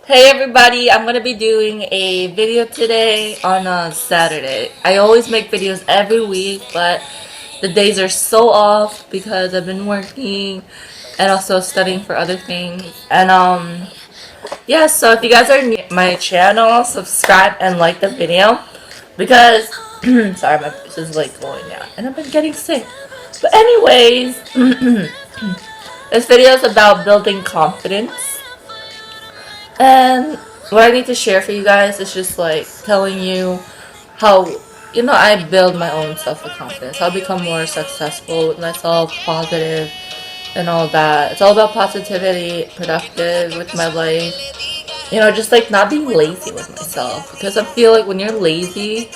Hey everybody, I'm gonna be doing a video today on a Saturday. I always make videos every week, but the days are so off because I've been working and also studying for other things. And yeah, so if you guys are new to my channel, subscribe and like the video because sorry, my voice is like going out and I've been getting sick. But anyways, this video is about building confidence. And what I need to share for you guys is just like telling you how, I build my own self-confidence. How I become more successful with myself, positive, and all that. It's all about positivity, productive with my life. Just like not being lazy with myself. Because I feel like when you're lazy,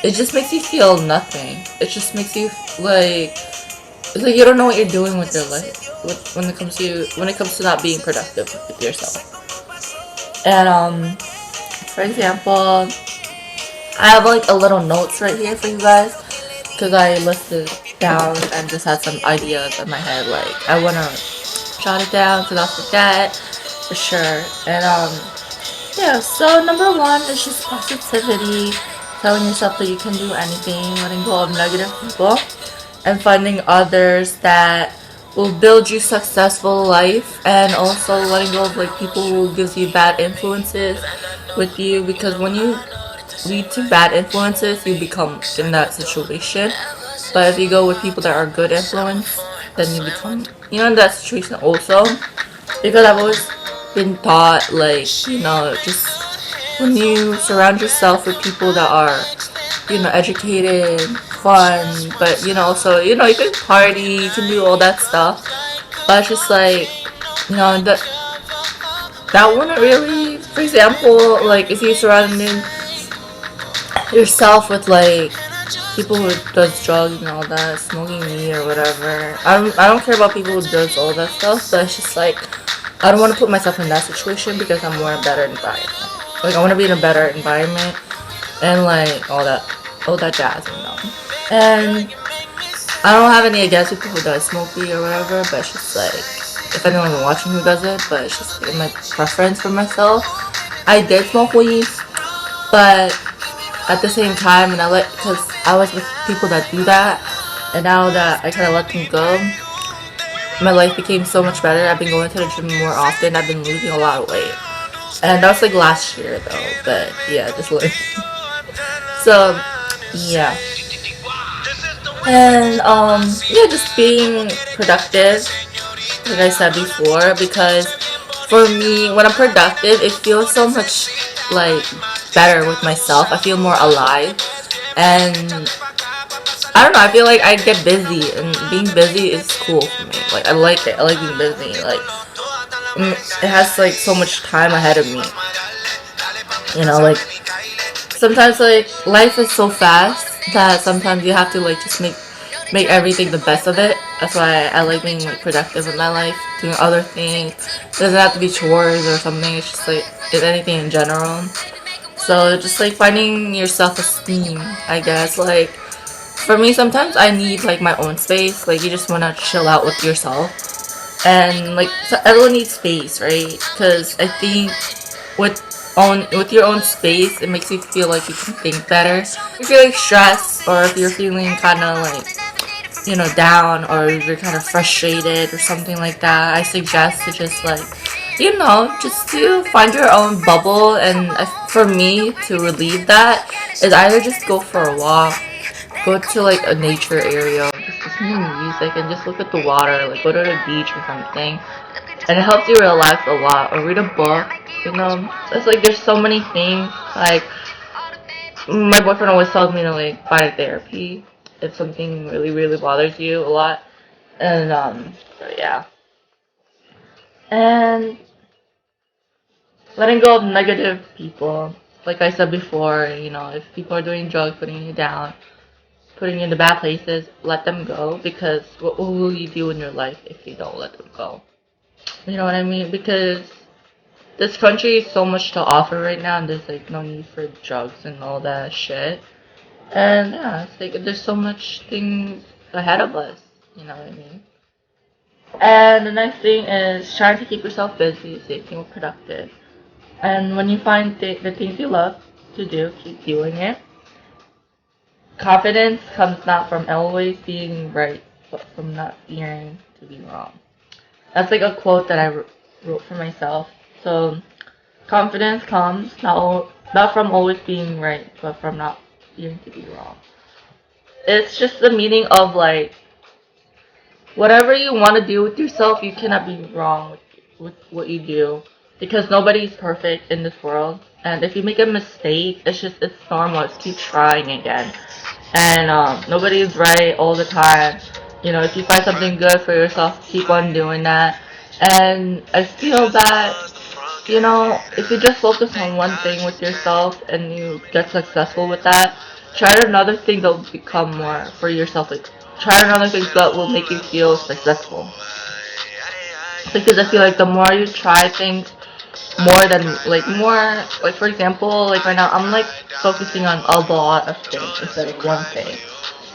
it just makes you feel nothing. It just makes you like, it's like you don't know what you're doing with your life when it comes to not being productive with yourself. And for example, I have like a little notes right here for you guys because I listed down and just had some ideas in my head. Like I wanna jot it down so I'll forget for sure. And yeah. So number one is just positivity, telling yourself that you can do anything, letting go of negative people, and finding others that will build you successful life, and also letting go of like people who gives you bad influences with you, because when you lead to bad influences you become in that situation. But if you go with people that are good influence, then you become in that situation also. Because I've always been taught, like, just when you surround yourself with people that are educated, fun, but also, you can party, you can do all that stuff. But it's just like, that wouldn't really, for example, like if you surrounded yourself with like people who does drugs and all that, smoking weed or whatever. I don't care about people who does all that stuff, but it's just like I don't want to put myself in that situation because I'm more in a better environment. Like I want to be in a better environment and like all that jazz, And I don't have any against people who does smoke weed or whatever, but it's just like if anyone's watching who does it, but it's just like my preference for myself. I did smoke weed, but at the same time, and because I was with people that do that, and now that I kind of let them go, my life became so much better. I've been going to the gym more often. I've been losing a lot of weight, and that was like last year though. But yeah, just like so, yeah. And yeah, just being productive, like I said before, because for me, when I'm productive, it feels so much like better with myself. I feel more alive, and I don't know. I feel like I get busy, and being busy is cool for me. Like I like it. I like being busy. Like it has like so much time ahead of me. Like sometimes like life is so fast that sometimes you have to like just make everything the best of it. That's why I like being like productive in my life, doing other things. It doesn't have to be chores or something. It's just like it's anything in general. So just like finding your self-esteem, I guess. Like for me, sometimes I need like my own space. Like you just wanna chill out with yourself, and like so everyone needs space, right? Because I think with with your own space, it makes you feel like you can think better. If you're feeling stressed, or if you're feeling kind of like down, or you're kind of frustrated or something like that, I suggest to just like just to find your own bubble. And for me, to relieve that is either just go for a walk, go to like a nature area, just listen to music and just look at the water, like go to the beach or something, and it helps you relax a lot. Or read a book. It's like there's so many things. Like my boyfriend always tells me to like find a therapy if something really really bothers you a lot. And so yeah. And letting go of negative people. Like I said before, if people are doing drugs, putting you down, putting you in the bad places, let them go, because what will you do in your life if you don't let them go? You know what I mean? Because this country is so much to offer right now, and there's like no need for drugs and all that shit. And yeah, it's like there's so much things ahead of us. You know what I mean? And the next thing is trying to keep yourself busy so you can be productive. And when you find the things you love to do, keep doing it. Confidence comes not from always being right, but from not fearing to be wrong. That's like a quote that I wrote for myself. So, confidence comes not from always being right, but from not fearing to be wrong. It's just the meaning of like, whatever you want to do with yourself, you cannot be wrong with what you do. Because nobody's perfect in this world. And if you make a mistake, it's normal. Just keep trying again. And nobody's right all the time. You know, if you find something good for yourself, keep on doing that. And I feel that, you know, if you just focus on one thing with yourself and you get successful with that, try another thing that will become more for yourself. Like, try another thing that will make you feel successful. Because I feel like the more you try things, more, for example, like right now, I'm like focusing on a lot of things instead of one thing.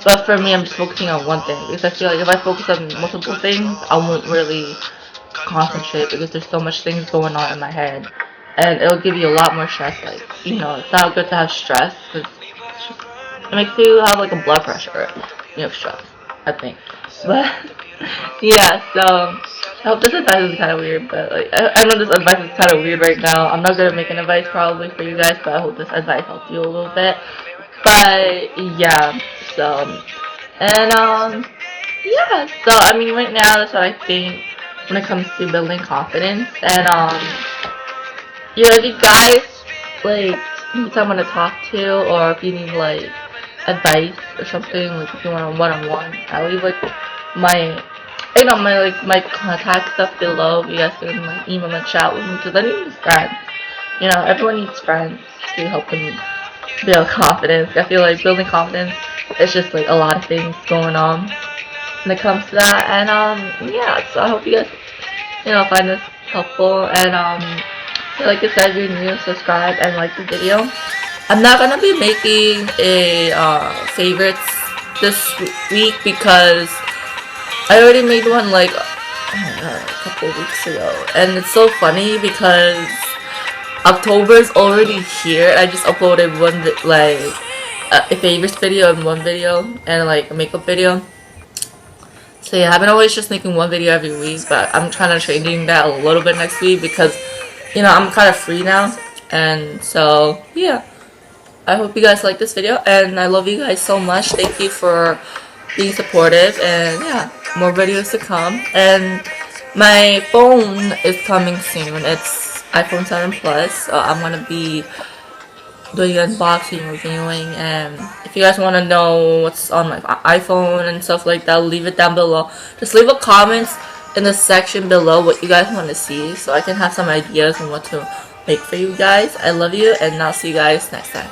But for me, I'm just focusing on one thing because I feel like if I focus on multiple things, I won't really concentrate because there's so much things going on in my head, and it'll give you a lot more stress. Like, you know, it's not good to have stress because it makes you have like a blood pressure. You have stress, I think. But yeah, so I hope this advice is kind of weird, but like I know this advice is kind of weird right now. I'm not gonna make an advice probably for you guys, but I hope this advice helps you a little bit. But yeah, so and yeah, so I mean right now that's what I think when it comes to building confidence. And you know, if you guys like need someone to talk to, or if you need like advice or something, like if you want a one-on-one, I'll leave like my my contact stuff below. You guys can like email and chat with me because I need friends. You know, everyone needs friends to help them build confidence. I feel like building confidence is just like a lot of things going on when it comes to that. And yeah, so I hope you guys find this helpful. And like I said, if you're new, subscribe and like the video. I'm not gonna be making a favorites this week because I already made one like a couple weeks ago, and it's so funny because October's already here. I just uploaded one like a favorites video and one video and like a makeup video. So yeah, I've been always just making one video every week, but I'm trying to changing that a little bit next week because I'm kind of free now. And so yeah, I hope you guys like this video, and I love you guys so much. Thank you for being supportive, and yeah, more videos to come. And my phone is coming soon. It's iPhone 7 Plus. I'm gonna be doing unboxing, reviewing, and if you guys want to know what's on my iPhone and stuff like that, leave it down below. Just leave a comment in the section below what you guys want to see, so I can have some ideas on what to make for you guys. I love you, and I'll see you guys next time.